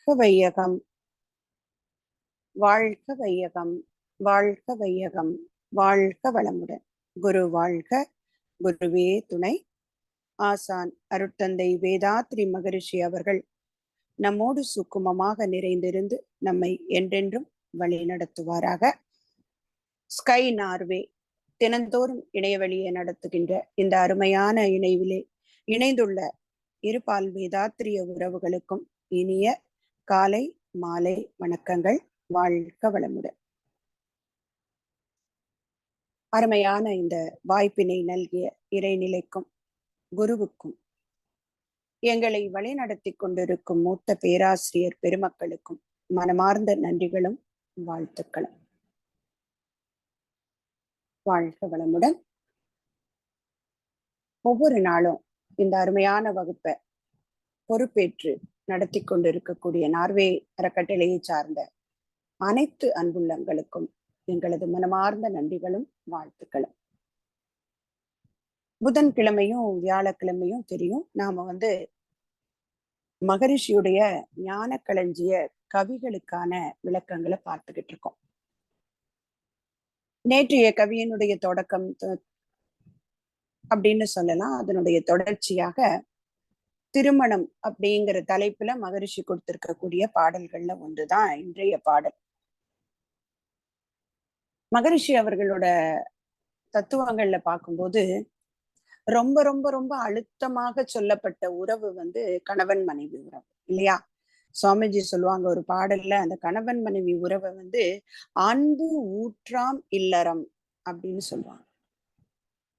வையகம், வாழ்க வையகம், வாழ்க வையகம், வாழ்க வளமுடன். குரு வாழ்க, குருவே துணை. ஆசான் அருட்தந்தை வேதாத்ரி மகரிஷி அவர்கள் நம்மோடு சுக்குமமாக நிறைந்திருந்து நம்மை என்றென்றும் வழி நடத்துவாராக. ஸ்கை நார்வே தினந்தோறும் இணையவழியை நடத்துகின்ற இந்த அருமையான இணைவிலே இணைந்துள்ள இருபால் வேதாத்திரிய உறவுகளுக்கும் இனிய காலை மாலை வணக்கங்கள். வாழ்க வளமுடன். அருமையான இந்த வாய்ப்பினை நல்கிய இறைநிலைக்கும் குருவுக்கும் எங்களை வழிநடத்தி கொண்டிருக்கும் மூத்த பேராசிரியர் பெருமக்களுக்கும் மனமார்ந்த நன்றிகளும் வாழ்த்துக்களும். வாழ்க வளமுடன். ஒவ்வொரு நாளும் இந்த அருமையான வகுப்பை பொறுப்பேற்று நடத்தி கொண்டிருக்கக்கூடிய நார்வே அறக்கட்டளையை சார்ந்த அனைத்து அன்புள்ளங்களுக்கும் எங்களது மனமார்ந்த நன்றிகளும் வாழ்த்துக்களும். புதன்கிழமையும் வியாழக்கிழமையும் தெரியும், நாம மகரிஷியுடைய ஞான களஞ்சிய கவிகளுக்கான விளக்கங்களை பார்த்துக்கிட்டு இருக்கோம். நேற்றைய கவியினுடைய தொடக்கம் அப்படின்னு சொல்லலாம். அதனுடைய தொடர்ச்சியாக திருமணம் அப்படிங்கிற தலைப்புல மகரிஷி கொடுத்திருக்கக்கூடிய பாடல்கள்ல ஒன்றுதான் இன்றைய பாடல். மகரிஷி அவர்களோட தத்துவங்கள்ல பார்க்கும்போது ரொம்ப ரொம்ப ரொம்ப அழுத்தமாக சொல்லப்பட்ட உறவு கணவன் மனைவி உறவு இல்லையா? சுவாமிஜி சொல்லுவாங்க ஒரு பாடல்ல, அந்த கணவன் மனைவி உறவை அன்பு ஊற்றாம் இல்லறம் அப்படின்னு சொல்லுவாங்க.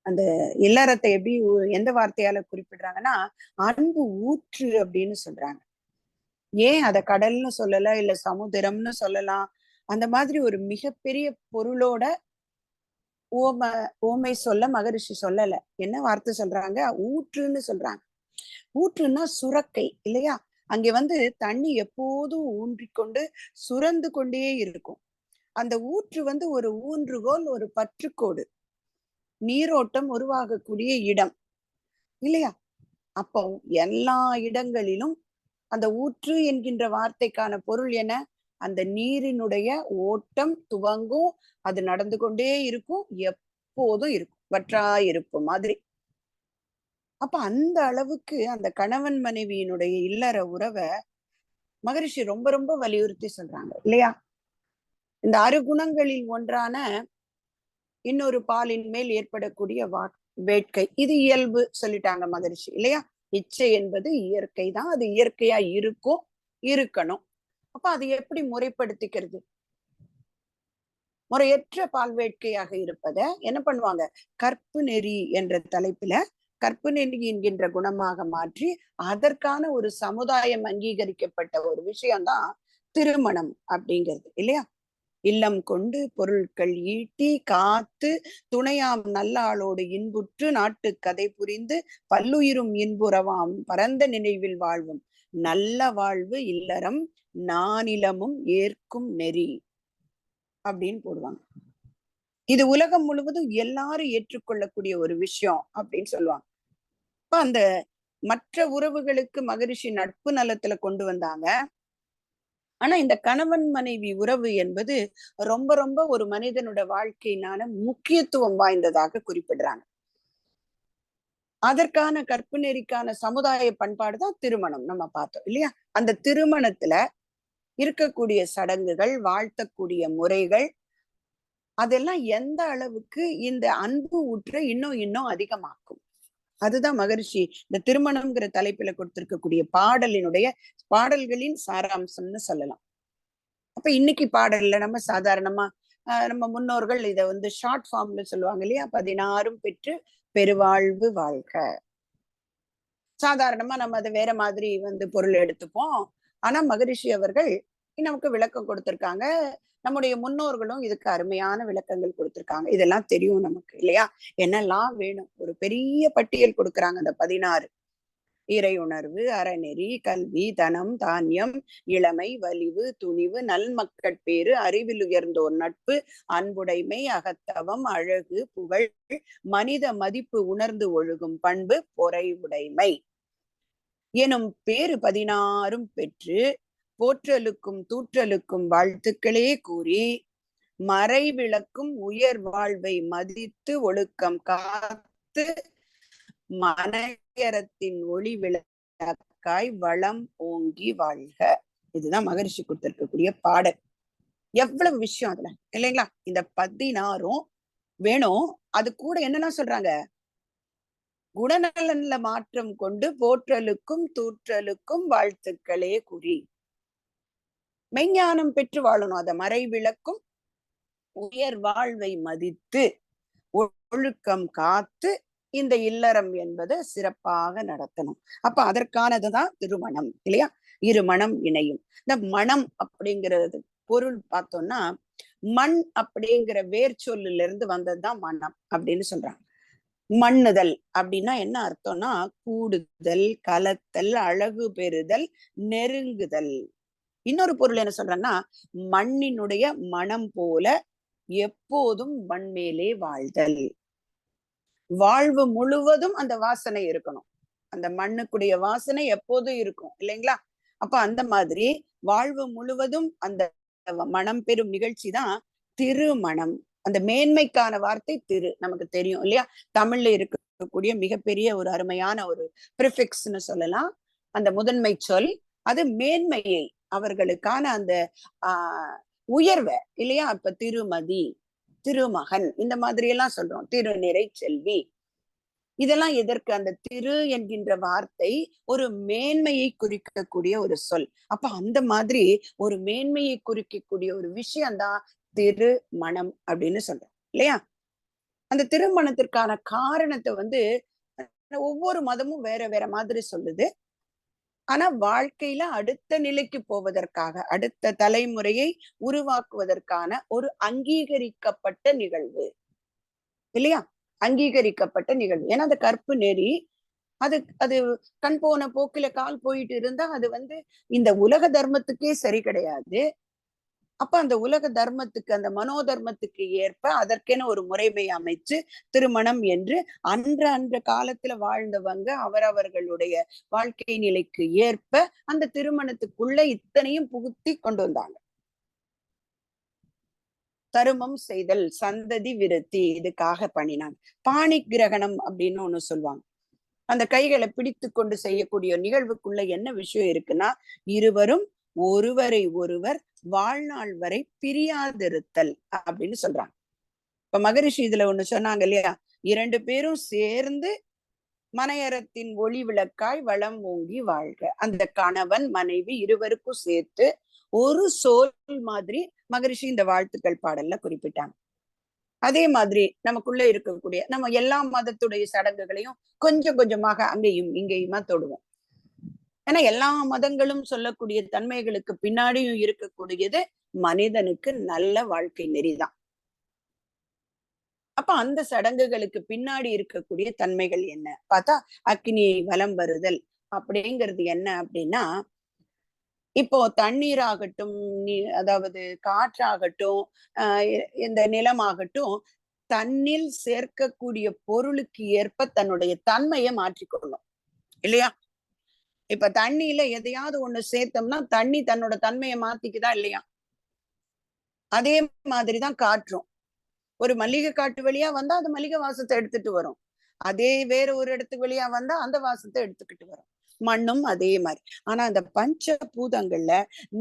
அந்த இல்லறத்தை எப்படி எந்த வார்த்தையால குறிப்பிடுறாங்கன்னா அன்பு ஊற்று அப்படின்னு சொல்றாங்க. ஏன் அத கடல்னு சொல்லல, இல்ல சமுத்திரம்னு சொல்லலாம். அந்த மாதிரி ஒரு மிகப்பெரிய பொருளோட ஓமை சொல்ல மகரிஷி சொல்லல. என்ன வார்த்தை சொல்றாங்க? ஊற்றுன்னு சொல்றாங்க. ஊற்றுன்னா சுரக்கை இல்லையா? அங்கே தண்ணி எப்போதும் ஊன்றிக்கொண்டு சுரந்து கொண்டே இருக்கும். அந்த ஊற்று ஒரு ஊன்றுகோல், ஒரு பற்றுக்கோடு, நீரோட்டம் உருவாகக்கூடிய இடம் இல்லையா? அப்போ எல்லா இடங்களிலும் அந்த ஊற்று என்கின்ற வார்த்தைக்கான பொருள் என்ன? அந்த நீரினுடைய ஓட்டம் துவங்கும், அது நடந்து கொண்டே இருக்கும், எப்போதும் இருக்கும், வற்றாயிருப்பு மாதிரி. அப்ப அந்த அளவுக்கு அந்த கணவன் மனைவியினுடைய இல்லற உறவை மகரிஷி ரொம்ப ரொம்ப வலியுறுத்தி சொல்றாங்க இல்லையா? இந்த 6 குணங்களில் ஒன்றான இன்னொரு பாலின் மேல் ஏற்படக்கூடிய வேட்கை, இது இயல்பு சொல்லிட்டாங்க மகரிஷி இல்லையா? இச்சை என்பது இயற்கை தான், அது இயற்கையா இருக்கும், இருக்கணும். அப்ப அது எப்படி முறைப்படுத்திக்கிறது? முறையற்ற பால் வேட்கையாக இருப்பத என்ன பண்ணுவாங்க? கற்பு நெறி என்ற தலைப்புல கற்பு நெறி என்கின்ற குணமாக மாற்றி அதற்கான ஒரு சமுதாயம் அங்கீகரிக்கப்பட்ட ஒரு விஷயம்தான் திருமணம் அப்படிங்கிறது இல்லையா? இல்லம் கொண்டு பொருட்கள் ஈட்டி காத்து துணையாம் நல்லாளோடு இன்புற்று நாட்டு கதை புரிந்து பல்லுயிரும் இன்புறவாம் பரந்த நினைவில் வாழ்வும் நல்ல வாழ்வு இல்லறம் நானிலமும் ஏற்கும் நெறி அப்படின்னு போடுவாங்க. இது உலகம் முழுவதும் எல்லாரும் ஏற்றுக்கொள்ளக்கூடிய ஒரு விஷயம் அப்படின்னு சொல்லுவாங்க. இப்ப அந்த மற்ற உறவுகளுக்கு மகரிஷி நட்பு நலத்துல கொண்டு வந்தாங்க. ஆனா இந்த கணவன் மனைவி உறவு என்பது ரொம்ப ரொம்ப ஒரு மனிதனோட வாழ்க்கையினால முக்கியத்துவம் வாய்ந்ததாக குறிப்பிடுறாங்க. அதற்கான கற்பு நெறிக்கான சமுதாய பண்பாடுதான் திருமணம். நம்ம பார்த்தோம் இல்லையா? அந்த திருமணத்துல இருக்கக்கூடிய சடங்குகள், வாழ்த்தக்கூடிய முறைகள், அதெல்லாம் எந்த அளவுக்கு இந்த அன்பு ஊற்றை இன்னும் அதிகமாக்கும். அதுதான் மகரிஷி இந்த திருமணம்ங்கிற தலைப்புல கொடுத்திருக்கக்கூடிய பாடல்களின் சாராம்சம்னு சொல்லலாம். அப்ப இன்னைக்கு பாடல்ல நம்ம சாதாரணமா நம்ம முன்னோர்கள் இதை ஷார்ட் ஃபார்ம்ல சொல்லுவாங்க இல்லையா? 16 பெற்று பெருவாழ்வு வாழ்க. சாதாரணமா நம்ம அதை வேற மாதிரி பொருள் எடுத்துப்போம். ஆனா மகரிஷி அவர்கள் நமக்கு விளக்கம் கொடுத்திருக்காங்க. நம்முடைய முன்னோர்களும் இதுக்கு அருமையான விளக்கங்கள் கொடுத்திருக்காங்க. இதெல்லாம் தெரியும் நமக்கு இல்லையா? என்னெல்லாம் வேணும், ஒரு பெரிய பட்டியல் கொடுக்குறாங்க. அந்த 16 இறை உணர்வு, அறநெறி, கல்வி, தனம், தானியம், இளமை, வலிவு, துணிவு, நல்மக்கட்பேறு, அறிவில் உயர்ந்தோர் நட்பு, அன்புடைமை, அகத்தவம், அழகு, புகழ், மனித மதிப்பு உணர்ந்து ஒழுகும் பண்பு, பொறை உடைமை எனும் பேறு 16 பெற்று போற்றலுக்கும் தூற்றலுக்கும் வாழ்த்துக்களே கூறி மறை விளக்கும் உயர் வாழ்வை மதித்து ஒழுக்கம் காத்து மனையறத்தின் ஒளி விளக்காய் வளம் ஓங்கி வாழ்க. இதுதான் மகரிஷி கொடுத்திருக்கக்கூடிய பாடல். எவ்வளவு விஷயம் அதுல இல்லைங்களா? இந்த 16 வேணும். அது கூட என்னெல்லாம் சொல்றாங்க? குணநலன்ல மாற்றம் கொண்டு போற்றலுக்கும் தூற்றலுக்கும் வாழ்த்துக்களே குறி. மெய்ஞானம் பெற்று வாழணும். அத மறை விளக்கும் உயர் வாழ்வை மதித்து ஒழுக்கம் காத்து இந்த இல்லறம் என்பதை சிறப்பாக நடத்தணும். அப்ப அதற்கானதுதான் திருமணம் இல்லையா? இருமணம் இணையும். இந்த மனம் அப்படிங்கிறது பொருள் பார்த்தோம்னா மண் அப்படிங்கிற வேர் சொல்லுல இருந்து வந்ததுதான் மனம் அப்படின்னு சொல்றாங்க. மண்ணுதல் அப்படின்னா என்ன அர்த்தம்னா கூடுதல், கலத்தல், அழகு பெறுதல், நெருங்குதல். இன்னொரு பொருள் என்ன சொல்றேன்னா மண்ணினுடைய மனம் போல எப்போதும் மண்மேலே வாழ்தல். வாழ்வு முழுவதும் அந்த வாசனை இருக்கணும். அந்த மண்ணுக்குடைய வாசனை எப்போதும் இருக்கும் இல்லைங்களா? அப்ப அந்த மாதிரி வாழ்வு முழுவதும் அந்த மனம் பெறும் நிகழ்ச்சி தான் திருமணம். அந்த மேன்மைக்கான வார்த்தை திரு, நமக்கு தெரியும் இல்லையா? தமிழ்ல இருக்கக்கூடிய மிகப்பெரிய ஒரு அருமையான ஒரு பிரிஃபிக்ஸ்னு சொல்லலாம். அந்த முதன்மை சொல் அது மேன்மையை, அவர்களுக்கான அந்த உயர்வை இல்லையா? இப்ப திருமதி, திருமகன், இந்த மாதிரி எல்லாம் சொல்றோம். திருநிறை செல்வி, இதெல்லாம் எதற்கு? அந்த திரு என்கின்ற வார்த்தை ஒரு மேன்மையை குறிக்கக்கூடிய ஒரு சொல். அப்ப அந்த மாதிரி ஒரு மேன்மையை குறிக்கக்கூடிய ஒரு விஷயம்தான் திருமணம் அப்படின்னு சொல்றோம் இல்லையா? அந்த திருமணத்திற்கான காரணத்தை ஒவ்வொரு மதமும் வேற வேற மாதிரி சொல்லுது. ஆனா வாழ்க்கையில அடுத்த நிலைக்கு போவதற்காக, அடுத்த தலைமுறையை உருவாக்குவதற்கான ஒரு அங்கீகரிக்கப்பட்ட நிகழ்வு இல்லையா? அங்கீகரிக்கப்பட்ட நிகழ்வு. ஏன்னா அந்த கற்பு நெறி அது அது கண் போன போக்கில கால் போயிட்டு இருந்தா அது இந்த உலக தர்மத்துக்கே சரி கிடையாது. அப்ப அந்த உலக தர்மத்துக்கு, அந்த மனோதர்மத்துக்கு ஏற்ப அதற்கென ஒரு முறைமை அமைச்சு திருமணம் என்று அன்ற காலத்துல வாழ்ந்தவங்க அவரவர்களுடைய வாழ்க்கை நிலைக்கு ஏற்ப அந்த திருமணத்துக்குள்ள இத்தனையும் புகுத்தி கொண்டு வந்தாங்க. தருமம் செய்தல், சந்ததி விருத்தி, இதுக்காக பண்ணினாங்க. பாணி கிரகணம் அப்படின்னு ஒண்ணு சொல்லுவாங்க. அந்த கைகளை பிடித்து கொண்டு செய்யக்கூடிய நிகழ்வுக்குள்ள என்ன விஷயம் இருக்குன்னா இருவரும் ஒருவரை ஒருவர் வாழ்நாள் வரை பிரியாதிருத்தல் அப்படின்னு சொல்றாங்க. இப்ப மகரிஷி இதுல ஒண்ணு சொன்னாங்க இல்லையா? 2 பேரும் சேர்ந்து மனையறத்தின் ஒளி விளக்காய் வளம் ஓங்கி வாழ்க. அந்த கணவன் மனைவி இருவருக்கும் சேர்த்து ஒரு சோல் மாதிரி மகரிஷி இந்த வாழ்த்துக்கள் பாடல்ல குறிப்பிட்டாங்க. அதே மாதிரி நமக்குள்ள இருக்கக்கூடிய நம்ம எல்லா மதத்துடைய சடங்குகளையும் கொஞ்சம் கொஞ்சமாக அங்கேயும் இங்கேயுமா தொடுவோம். ஏன்னா எல்லா மதங்களும் சொல்லக்கூடிய தன்மைகளுக்கு பின்னாடியும் இருக்கக்கூடியது மனிதனுக்கு நல்ல வாழ்க்கை நெறிதான். அப்ப அந்த சடங்குகளுக்கு பின்னாடி இருக்கக்கூடிய தன்மைகள் என்ன பார்த்தா அக்னியை வலம் வருதல் அப்படிங்கிறது என்ன அப்படின்னா இப்போ தண்ணீராகட்டும், அதாவது காற்றாகட்டும், இந்த நிலமாகட்டும், தன்னில் சேர்க்கக்கூடிய பொருளுக்கு ஏற்ப தன்னுடைய தன்மையை மாற்றிக்கொள்ளும் இல்லையா? இப்ப தண்ணியில எதையாவது ஒண்ணு சேர்த்தோம்னா தண்ணி தன்னோட தன்மையை மாத்திக்குதா இல்லையா? அதே மாதிரிதான் காற்றும். ஒரு மல்லிகை காட்டு வழியா வந்தா அது மல்லிகை வாசத்தை எடுத்துட்டு வரும். அதே வேற ஒரு இடத்துக்கு வழியா வந்தா அந்த வாசத்தை எடுத்துக்கிட்டு வரும். மண்ணும் அதே மாதிரி. ஆனா அந்த பஞ்ச பூதங்கள்ல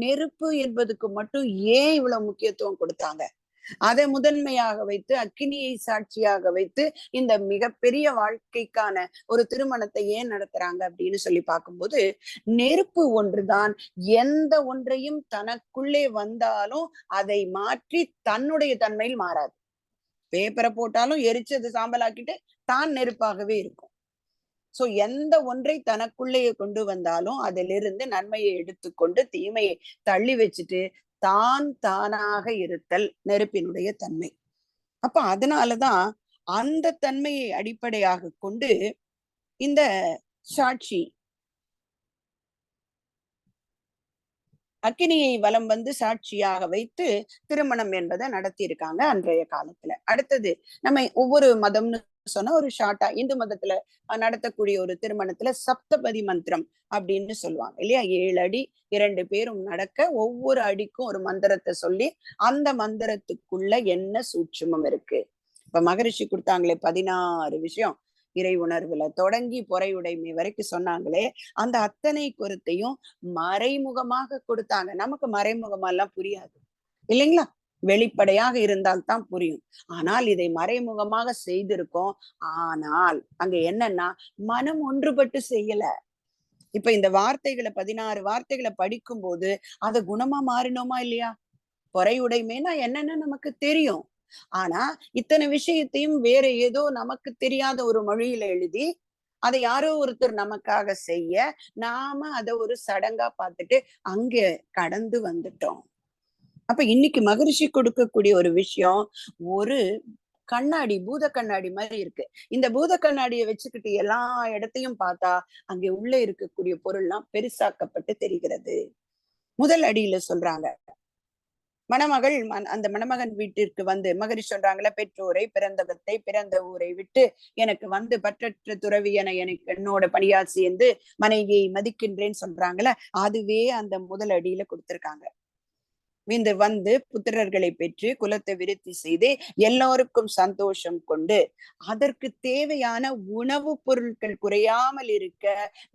நெருப்பு என்பதுக்கு மட்டும் ஏன் இவ்வளவு முக்கியத்துவம் கொடுத்தாங்க? அதை முதன்மையாக வைத்து அக்கினியை சாட்சியாக வைத்து இந்த மிகப்பெரிய வாழ்க்கைக்கான ஒரு திருமணத்தை ஏன் நடத்துறாங்க அப்படின்னு சொல்லி பார்க்கும்போது நெருப்பு ஒன்றுதான் எந்த ஒன்றையும் தனக்குள்ளே வந்தாலும் அதை மாற்றி தன்னுடைய தன்மையில் மாறாது. பேப்பரை போட்டாலும் எரிச்சு அதை சாம்பலாக்கிட்டு தான் நெருப்பாகவே இருக்கும். சோ எந்த ஒன்றை தனக்குள்ளேயே கொண்டு வந்தாலும் அதிலிருந்து நன்மையை எடுத்துக்கொண்டு தீமையை தள்ளி வச்சுட்டு தான் தானாக இருத்தல் நெருப்பினுடைய தன்மை. அப்ப அதனாலதான் அந்த தன்மையை அடிப்படையாக கொண்டு இந்த சாட்சி அக்கினியை வலம் சாட்சியாக வைத்து திருமணம் என்பதை நடத்தி இருக்காங்க அன்றைய காலத்துல. அடுத்தது நம்ம ஒவ்வொரு மதம்னு சொன்னா ஒரு ஷார்ட்டா இந்து மதத்துல நடத்தக்கூடிய ஒரு திருமணத்துல சப்தபதி மந்திரம் அப்படின்னு சொல்லுவாங்க இல்லையா? 7 அடி 2 பேரும் நடக்க ஒவ்வொரு அடிக்கும் ஒரு மந்திரத்தை சொல்லி அந்த மந்திரத்துக்குள்ள என்ன சூட்சுமம் இருக்கு. இப்ப மகரிஷி கொடுத்தாங்களே 16 விஷயம், இறை உணர்வுல தொடங்கி பொறையுடைமை வரைக்கும் சொன்னாங்களே, அந்த அத்தனை கருத்தையும் மறைமுகமாக கொடுத்தாங்க. நமக்கு மறைமுகமா எல்லாம் புரியாது இல்லைங்களா? வெளிப்படையாக இருந்தால் தான் புரியும். ஆனால் இதை மறைமுகமாக செய்திருக்கோம். ஆனால் அங்க என்னன்னா மனம் ஒன்றுபட்டு செய்யல. இப்ப இந்த வார்த்தைகளை 16 வார்த்தைகளை படிக்கும் போது அதை குணமா மாறினோமா இல்லையா? பொறையுடைமைன்னா என்னன்னு நமக்கு தெரியும். ஆனா இத்தனை விஷயத்தையும் வேற ஏதோ நமக்கு தெரியாத ஒரு மொழியில எழுதி அதை யாரோ ஒருத்தர் நமக்காக செய்ய, நாம அதை ஒரு சடங்கா பார்த்துட்டு அங்க கடந்து வந்துட்டோம். அப்ப இன்னைக்கு மகரிஷி கொடுக்கக்கூடிய ஒரு விஷயம் ஒரு கண்ணாடி, பூத கண்ணாடி மாதிரி இருக்கு. இந்த பூத கண்ணாடியை வச்சுக்கிட்டு எல்லா இடத்தையும் பார்த்தா அங்கே உள்ள இருக்கக்கூடிய பொருள்லாம் பெருசாக்கப்பட்டு தெரிகிறது. முதல் அடியில சொல்றாங்க, மணமகள் அந்த மணமகன் வீட்டிற்கு வந்து மகரிஷி சொல்றாங்களா, பெற்றோரை பிறந்தகத்தை பிறந்த ஊரை விட்டு எனக்கு வந்து பற்றற்ற துறவி என எனக்கு என்னோட பணியா சேர்ந்து மனைவியை மதிக்கின்றேன்னு சொல்றாங்களா, அதுவே அந்த முதல் அடியில கொடுத்திருக்காங்க. வந்து புத்திரர்களை பெற்று குலத்தை விருத்தி செய்து எல்லோருக்கும் சந்தோஷம் கொண்டு அதற்கு தேவையான உணவு பொருட்கள் குறையாமல் இருக்க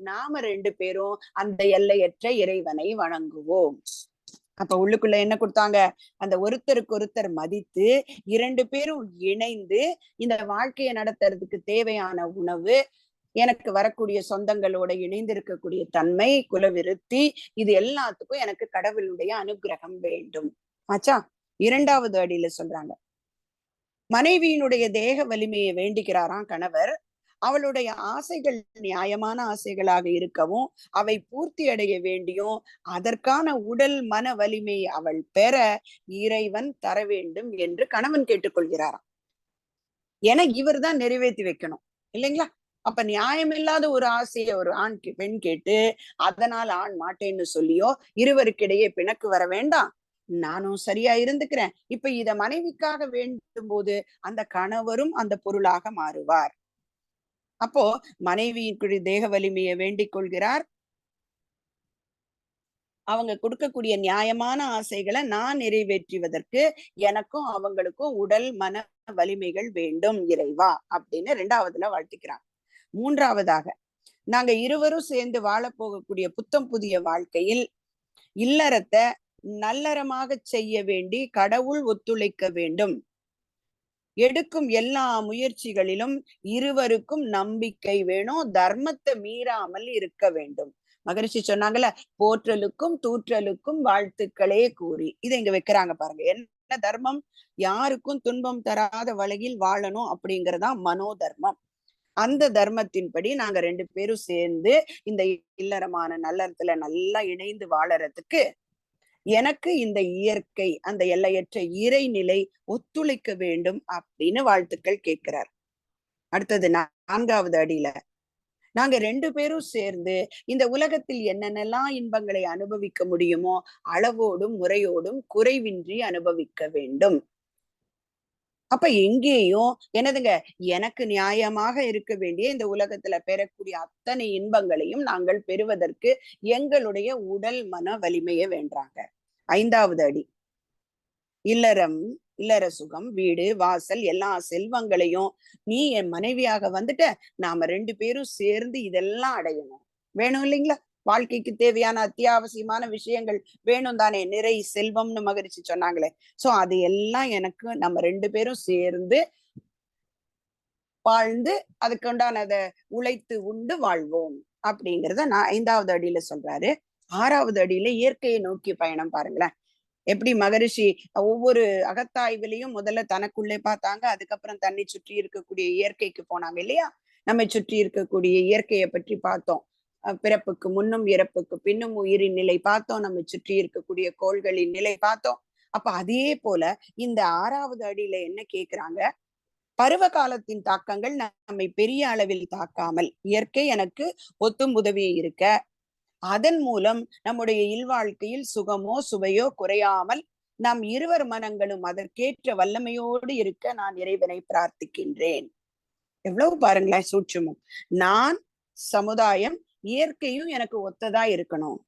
நாம 2 பேரும் அந்த எல்லையற்ற இறைவனை வணங்குவோம். அப்ப உள்ளுக்குள்ள என்ன கொடுத்தாங்க? அந்த ஒருத்தருக்கு ஒருத்தர் மதித்து 2 பேரும் இணைந்து இந்த வாழ்க்கையை நடத்துறதுக்கு தேவையான உணவு, எனக்கு வரக்கூடிய சொந்தங்களோட இணைந்து இருக்கக்கூடிய தன்மை, குலவிருத்தி, இது எல்லாத்துக்கும் எனக்கு கடவுளுடைய அனுகிரகம் வேண்டும். ஆச்சா? 2வது அடியில சொல்றாங்க, மனைவியினுடைய தேக வலிமையை வேண்டுகிறாராம் கணவர். அவளுடைய ஆசைகள் நியாயமான ஆசைகளாக இருக்கவும் அவை பூர்த்தி அடைய வேண்டியும் அதற்கான உடல் மன வலிமை அவள் பெற இறைவன் தர வேண்டும் என்று கணவன் கேட்டுக்கொள்கிறாராம். என இவர் தான் நிறைவேற்றி வைக்கணும் இல்லைங்களா? அப்ப நியாயமில்லாத ஒரு ஆசையை ஒரு ஆண் பெண் கேட்டு அதனால் ஆண் மாட்டேன்னு சொல்லியோ இருவருக்கிடையே பிணக்கு வர வேண்டாம், நானும் சரியா இருந்துக்கிறேன். இப்ப இத மனைவிக்காக வேண்டும் போது அந்த கணவரும் அந்த பொருளாக மாறுவார். அப்போ மனைவியினுடைய தேக வலிமையை வேண்டிக் கொள்கிறார். அவங்க கொடுக்கக்கூடிய நியாயமான ஆசைகளை நான் நிறைவேற்றுவதற்கு எனக்கும் அவங்களுக்கும் உடல் மன வலிமைகள் வேண்டும் இறைவா அப்படின்னு 2வதுல வாழ்த்திக்கிறாங்க. 3வதாக, நாங்க இருவரும் சேர்ந்து வாழ போகக்கூடிய புத்தம் புதிய வாழ்க்கையில் இல்லறத்தை நல்லறமாக செய்ய வேண்டி கடவுள் ஒத்துழைக்க வேண்டும். எடுக்கும் எல்லா முயற்சிகளிலும் இருவருக்கும் நம்பிக்கை வேணும், தர்மத்தை மீறாமல் இருக்க வேண்டும். மகரிஷி சொன்னாங்கல்ல, போற்றலுக்கும் தூற்றலுக்கும் வாழ்த்துக்களே கூறி, இதை இங்க வைக்கிறாங்க பாருங்க. என்ன தர்மம்? யாருக்கும் துன்பம் தராத வழியில் வாழணும் அப்படிங்கறதா மனோ தர்மம். அந்த தர்மத்தின்படி நாங்க 2 பேரும் சேர்ந்து இந்த இல்லறமான நல்லறத்துல நல்லா இணைந்து வாழறதுக்கு எனக்கு இந்த இயற்கை அந்த எல்லையற்ற இறைநிலை ஒத்துழைக்க வேண்டும் அப்படின்னு வாழ்த்துக்கள் கேட்கிறார். அடுத்தது 4வது அடியில, நாங்க 2 பேரும் சேர்ந்து இந்த உலகத்தில் என்னென்னலாம் இன்பங்களை அனுபவிக்க முடியுமோ அளவோடும் முறையோடும் குறைவின்றி அனுபவிக்க வேண்டும். அப்ப எங்கேயும் என்னதுங்க, எனக்கு நியாயமாக இருக்க வேண்டிய இந்த உலகத்துல பெறக்கூடிய அத்தனை இன்பங்களையும் நாங்கள் பெறுவதற்கு எங்களுடைய உடல் மன வலிமையை வேண்டாங்க. 5வது அடி, இல்லறம் இல்லற சுகம் வீடு வாசல் எல்லா செல்வங்களையும் நீ என் மனைவியாக வந்துட்ட, நாம 2 பேரும் சேர்ந்து இதெல்லாம் அடையணும். வேணும் இல்லைங்களா? வாழ்க்கைக்கு தேவையான அத்தியாவசியமான விஷயங்கள் வேணும் தானே, நிறை செல்வம்னு மகிழ்ச்சி சொன்னாங்களே. சோ அது எல்லாம் எனக்கு நம்ம 2 பேரும் சேர்ந்து வாழ்ந்து அதுக்கு உண்டானதை உழைத்து உண்டு வாழ்வோம் அப்படிங்கிறத நான் 5வது அடியில சொல்றாரு. 6வது அடியில இயற்கையை நோக்கி பயணம் பாருங்களேன். எப்படி மகரிஷி ஒவ்வொரு அகத்தாய்விலையும் முதல்ல தனக்குள்ளே பார்த்தாங்க, அதுக்கப்புறம் தன்னை சுற்றி இருக்கக்கூடிய இயற்கைக்கு போனாங்க இல்லையா? நம்மை சுற்றி இருக்கக்கூடிய இயற்கையை பற்றி பார்த்தோம். பிறப்புக்கு முன்னும் இறப்புக்கு பின்னும் உயிரின் நிலை பார்த்தோம், நம்மை சுற்றி இருக்கக்கூடிய கோள்களின் நிலை பார்த்தோம். அப்ப அதே போல இந்த 6வது அடியில என்ன கேக்குறாங்க, பருவ காலத்தின் தாக்கங்கள் நம்மை பெரிய அளவில் தாக்காமல் இயற்கை எனக்கு ஒத்தும் உதவி இருக்க, அதன் மூலம் நம்முடைய இல்வாழ்க்கையில் சுகமோ சுவையோ குறையாமல் நாம் இருவர் மனங்களும் அதற்கேற்ற வல்லமையோடு இருக்க நான் இறைவனை பிரார்த்திக்கின்றேன். எவ்வளவு பாருங்களேன் சூட்சுமம். நான், சமுதாயம், இயற்கையும் எனக்கு ஒத்ததா இருக்கணும்.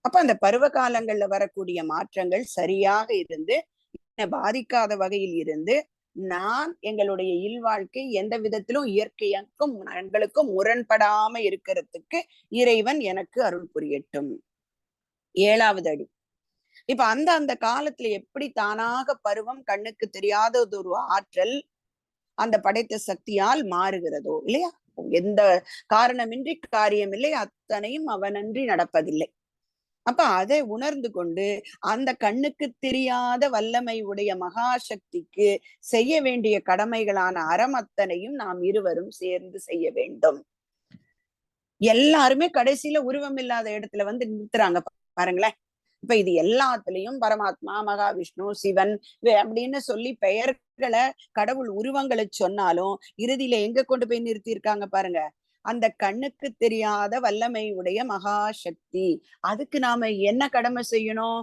அப்ப அந்த பருவ காலங்கள்ல வரக்கூடிய மாற்றங்கள் சரியாக இருந்து பாதிக்காத வகையில் இருந்து நான் எங்களுடைய இல்வாழ்க்கை எந்த விதத்திலும் இயற்கைக்கும் எங்களுக்கும் முரண்படாம இருக்கிறதுக்கு இறைவன் எனக்கு அருள் புரியட்டும். 7வது அடி. இப்ப அந்த காலத்துல எப்படி தானாக பருவம் கண்ணுக்கு தெரியாதது ஒரு ஆற்றல் அந்த படைத்த சக்தியால் மாறுகிறதோ இல்லையா? எந்த காரணமின்றி காரியம் இல்லை, அத்தனையும் அவனன்றி நடப்பதில்லை. அப்ப அதை உணர்ந்து கொண்டு அந்த கண்ணுக்கு தெரியாத வல்லமை உடைய மகாசக்திக்கு செய்ய வேண்டிய கடமைகளான அறம் அத்தனையும் நாம் இருவரும் சேர்ந்து செய்ய வேண்டும். எல்லாருமே கடைசியில உருவம் இல்லாத இடத்துல வந்து நிறுத்துறாங்க பாருங்களேன். இப்ப இது எல்லாத்துலயும் பரமாத்மா, மகாவிஷ்ணு, சிவன் அப்படின்னு சொல்லி பெயர்களை கடவுள் உருவங்களை சொன்னாலும் இறுதியில எங்க கொண்டு போய் நிறுத்தி இருக்காங்க பாருங்க, அந்த கண்ணுக்கு தெரியாத வல்லமை உடைய மகாசக்தி. அதுக்கு நாம என்ன கடமை செய்யணும்?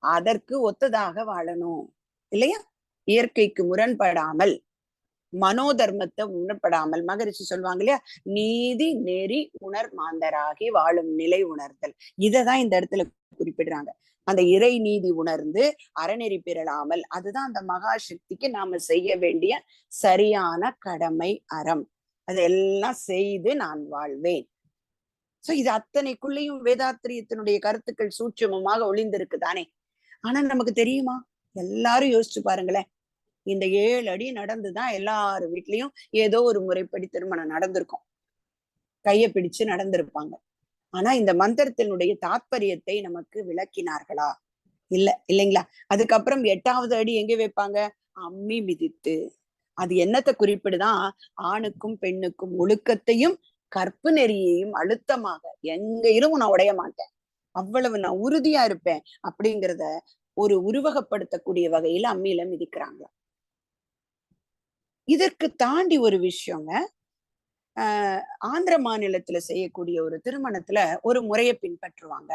அதற்கு ஒத்ததாக வாழணும் இல்லையா? இயற்கைக்கு முரண்படாமல், மனோதர்மத்தை முரண்படாமல். மகரிஷி சொல்லுவாங்க இல்லையா, நீதி நெறி உணர் மாந்தராகி வாழும் நிலை உணர்தல். இததான் இந்த இடத்துல குறிப்பிடுறாங்க. அந்த இறை நீதி உணர்ந்து அறநெறி பெறலாமல், அதுதான் அந்த மகாசக்திக்கு நாம செய்ய வேண்டிய சரியான கடமை அறம். அதெல்லாம் செய்து நான் வாழ்வேன். சோ இது அத்தனைக்குள்ளேயும் வேதாத்திரியத்தினுடைய கருத்துக்கள் சூட்சமமாக ஒளிந்திருக்கு தானே. ஆனா நமக்கு தெரியுமா? எல்லாரும் யோசிச்சு பாருங்களேன். இந்த 7 அடி நடந்துதான் எல்லாரு வீட்லயும் ஏதோ ஒரு முறைப்படி திருமணம் நடந்திருக்கும், கைய பிடிச்சு நடந்திருப்பாங்க. ஆனா இந்த மந்திரத்தினுடைய தாத்பரியத்தை நமக்கு விளக்கினார்களா? இல்லைங்களா? அதுக்கப்புறம் 8வது அடி எங்க வைப்பாங்க? அம்மி மிதித்து. அது என்னத்தை குறிப்பிடுதான்? ஆணுக்கும் பெண்ணுக்கும் ஒழுக்கத்தையும் கற்பு நெறியையும் அழுத்தமாக எங்கேயும் நான் உடைய மாட்டேன், அவ்வளவு நான் உறுதியா இருப்பேன் அப்படிங்கிறத ஒரு உருவகப்படுத்தக்கூடிய வகையில அம்மியில மிதிக்கிறாங்க. இதற்கு தாண்டி ஒரு விஷயங்க, ஆந்திர மாநிலத்துல செய்யக்கூடிய ஒரு திருமணத்துல ஒரு முறையை பின்பற்றுவாங்க.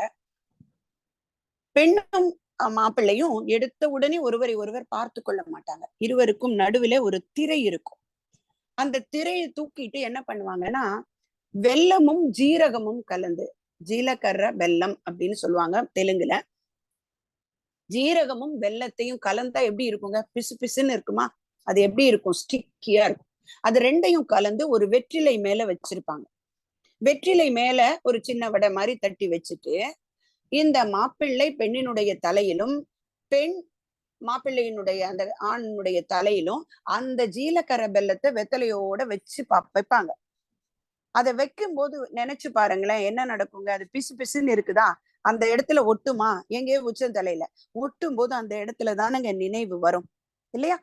பெண்ணும் மாப்பிள்ளையும் எடுத்த உடனே ஒருவரை ஒருவர் பார்த்து கொள்ள மாட்டாங்க. இருவருக்கும் நடுவில் ஒரு திரை இருக்கும். அந்த திரையை தூக்கிட்டு என்ன பண்ணுவாங்கன்னா, வெல்லமும் ஜீரகமும் கலந்து, ஜீலகர்ர வெல்லம் அப்படின்னு சொல்லுவாங்க தெலுங்குல. ஜீரகமும் வெல்லத்தையும் கலந்தா எப்படி இருக்குங்க? பிசு பிசுன்னு இருக்குமா? அது எப்படி இருக்கும்? ஸ்டிக்கியா இருக்கும். அது ரெண்டையும் கலந்து ஒரு வெற்றிலை மேல வச்சிருப்பாங்க. வெற்றிலை மேல ஒரு சின்ன வடை மாதிரி தட்டி வச்சுட்டு இந்த மாப்பிள்ளை பெண்ணினுடைய தலையிலும், பெண் மாப்பிள்ளையினுடைய அந்த ஆணுடைய தலையிலும் அந்த ஜீலக்கர பெல்லத்தை வெத்தலையோட வச்சு வைப்பாங்க. அதை வைக்கும் போது நினைச்சு பாருங்களேன், என்ன நடக்குங்க? அது பிசு பிசுன்னு இருக்குதா? அந்த இடத்துல ஒட்டுமா? எங்கேயோ உச்சந்தலையில ஒட்டும் போது அந்த இடத்துல தானங்க நினைவு வரும் இல்லையா?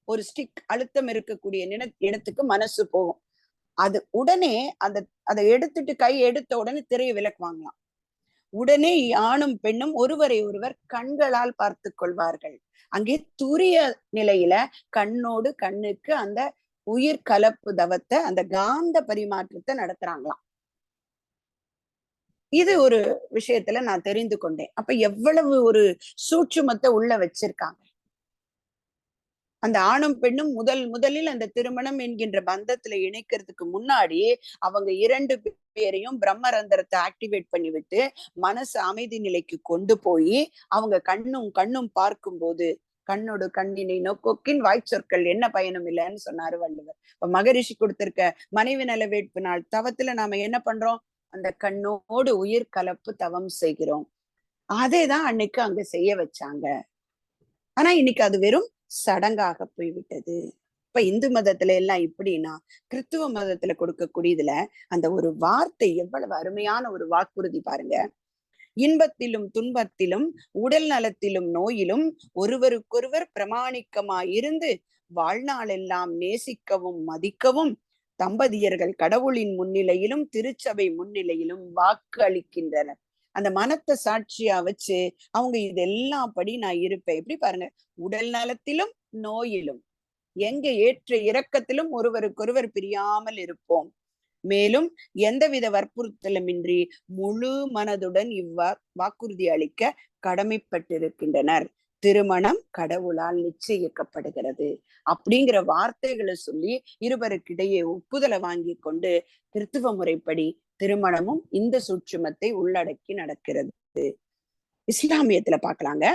ஒரு ஸ்டிக் அழுத்தம் இருக்கக்கூடிய இடத்துக்கு மனசு போகும். அது உடனே அதை எடுத்துட்டு கை எடுத்த உடனே திரையை விலக்குவாங்களாம். உடனே ஆணும் பெண்ணும் ஒருவரை ஒருவர் கண்களால் பார்த்து கொள்வார்கள். அங்கே துரிய நிலையில கண்ணோடு கண்ணுக்கு அந்த உயிர் கலப்பு தவத்தை, அந்த காந்த பரிமாற்றத்தை நடத்துறாங்களாம். இது ஒரு விஷயத்துல நான் தெரிந்து கொண்டேன். அப்ப எவ்வளவு ஒரு சூட்சுமத்தை உள்ள வச்சிருக்காங்க. அந்த ஆணும் பெண்ணும் முதலில் அந்த திருமணம் என்கின்ற பந்தத்துல இணைக்கிறதுக்கு முன்னாடி அவங்க 2 பேரையும் பிரம்மரந்திரத்தை ஆக்டிவேட் பண்ணிவிட்டு மனசு அமைதி நிலைக்கு கொண்டு போய் அவங்க கண்ணும் பார்க்கும்போது, கண்ணோடு கண்ணினை நோக்கோக்கின் வாய்ச்சொற்கள் என்ன பயனும் இல்லைன்னு சொன்னாரு வள்ளுவர். இப்ப மகரிஷி கொடுத்திருக்க மனைவி நல வேட்பு நாள் தவத்துல நாம என்ன பண்றோம்? அந்த கண்ணோடு உயிர் கலப்பு தவம் செய்கிறோம். அதேதான் அன்னைக்கு அங்க செய்ய வச்சாங்க. ஆனா இன்னைக்கு அது வெறும் சடங்காக போய்விட்டது. இப்ப இந்து மதத்துல எல்லாம் இப்படின்னா, கிறிஸ்துவ மதத்துல கொடுக்கக்கூடியதுல அந்த ஒரு வார்த்தை எவ்வளவு அருமையான ஒரு வாக்குறுதி பாருங்க. இன்பத்திலும் துன்பத்திலும் உடல் நலத்திலும் நோயிலும் ஒருவருக்கொருவர் பிரமாணிக்கமாயிருந்து வாழ்நாளெல்லாம் நேசிக்கவும் மதிக்கவும் தம்பதியர்கள் கடவுளின் முன்னிலையிலும் திருச்சபை முன்னிலையிலும் வாக்கு அளிக்கின்றனர். அந்த மனத்தை சாட்சியா வச்சு அவங்க இதெல்லாம் படி நான் இருப்பேன். எப்படி பாருங்க, உடல் நலத்திலும் நோயிலும் எங்க ஏற்ற இறக்கத்திலும் ஒருவருக்கொருவர் பிரியாமல் இருப்போம். மேலும் எந்தவித வற்புறுத்தலுமின்றி முழு மனதுடன் வாக்குறுதி அளிக்க கடமைப்பட்டிருக்கின்றனர். திருமணம் கடவுளால் நிச்சயிக்கப்படுகிறது அப்படிங்கிற வார்த்தைகளை சொல்லி இருவருக்கிடையே ஒப்புதலை வாங்கி கொண்டு கிறிஸ்துவ முறைப்படி திருமணமும் இந்த சூட்சுமத்தை உள்ளடக்கி நடக்கிறது. இஸ்லாமியத்துல பார்க்கலாங்க.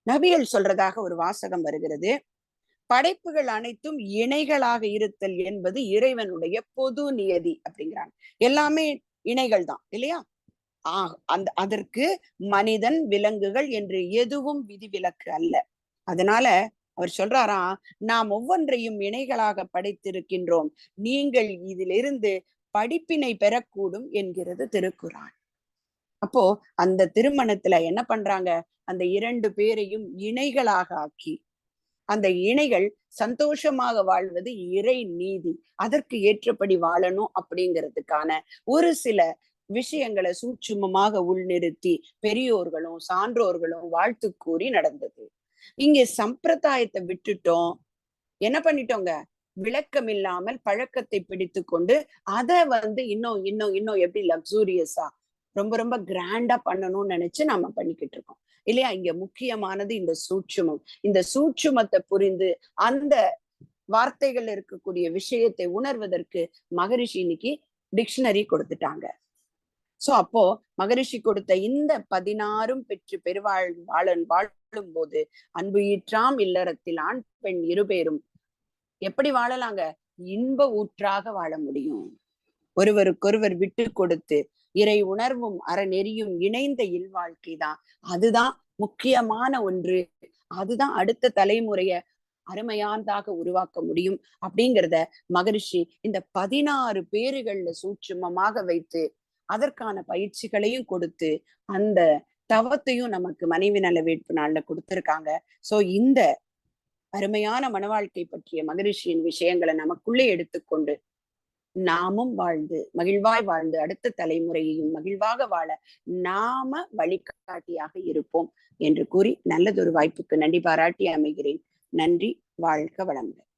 நபிகள் சொல்றதாக ஒரு வாசகம் வருகிறது. படைப்புகள் அனைத்தும் இணைகளாக இருத்தல் என்பது இறைவனுடைய பொது நியதி அப்படிங்கிறாங்க. எல்லாமே இணைகள் தான் இல்லையா? அதற்கு மனிதன் விலங்குகள் என்று எதுவும் விதிவிலக்கு அல்ல. அதனால அவர் சொல்றாராம், நாம் ஒவ்வொன்றையும் இணைகளாக படைத்திருக்கின்றோம், நீங்கள் இதிலிருந்து படிப்பினை பெறக்கூடும் என்கிறது திருக்குறான். அப்போ அந்த திருமணத்துல என்ன பண்றாங்க, அந்த 2 பேரையும் இணைகளாக ஆக்கி அந்த இணைகள் சந்தோஷமாக வாழ்வது இறை நீதி, அதற்கு ஏற்றபடி வாழணும் அப்படிங்கிறதுக்கான ஒரு சில விஷயங்களை சூட்சுமமாக உள்நிறுத்தி பெரியோர்களும் சான்றோர்களும் வாழ்த்து கூறி நடந்தது. இங்க சம்பிரதாயத்தை விட்டுட்டோம், என்ன பண்ணிட்டோங்க, விளக்கம் இல்லாமல் பழக்கத்தை பிடித்து கொண்டு அதை இன்னும் இன்னும் இன்னும் எப்படி லக்ஸூரியஸா ரொம்ப ரொம்ப கிராண்டா பண்ணணும்னு நினைச்சு நாம பண்ணிக்கிட்டு இருக்கோம் இல்லையா? இங்க முக்கியமானது இந்த சூட்சுமம். இந்த சூட்சுமத்தை புரிந்து அந்த வார்த்தைகள் இருக்கக்கூடிய விஷயத்தை உணர்வதற்கு மகரிஷி இன்னைக்கு டிக்ஷனரி கொடுத்துட்டாங்க. சோ அப்போ மகரிஷி கொடுத்த இந்த 16 பெற்று பெருவாழ்வாளன் வாழும் போது அன்பு ஈற்றாம் இல்லறத்தில் ஆண் பெண் இருபேரும் எப்படி வாழலாங்க? இன்ப ஊற்றாக வாழ முடியும். ஒருவருக்கொருவர் விட்டு கொடுத்து இறை உணர்வும் அறநெறியும் இணைந்த இல்வாழ்க்கை தான். அதுதான் முக்கியமான ஒன்று. அதுதான் அடுத்த தலைமுறைய அருமையானதாக உருவாக்க முடியும் அப்படிங்கிறத மகரிஷி இந்த 16 பேருகள்ல சூட்சுமமாக வைத்து அதற்கான பயிற்சிகளையும் கொடுத்து அந்த தவத்தையும் நமக்கு மனைவி நல வேட்பு நாள்ல கொடுத்திருக்காங்க. சோ இந்த அருமையான மனவாழ்க்கை பற்றிய மகரிஷியின் விஷயங்களை நமக்குள்ளே எடுத்துக்கொண்டு நாமும் வாழ்ந்து மகிழ்வாய் வாழ்ந்து அடுத்த தலைமுறையையும் மகிழ்வாக வாழ நாம வழிகாட்டியாக இருப்போம் என்று கூறி நல்லதொரு வாய்ப்புக்கு நன்றி பாராட்டி அமைகிறேன். நன்றி. வாழ்க வளமுடன்.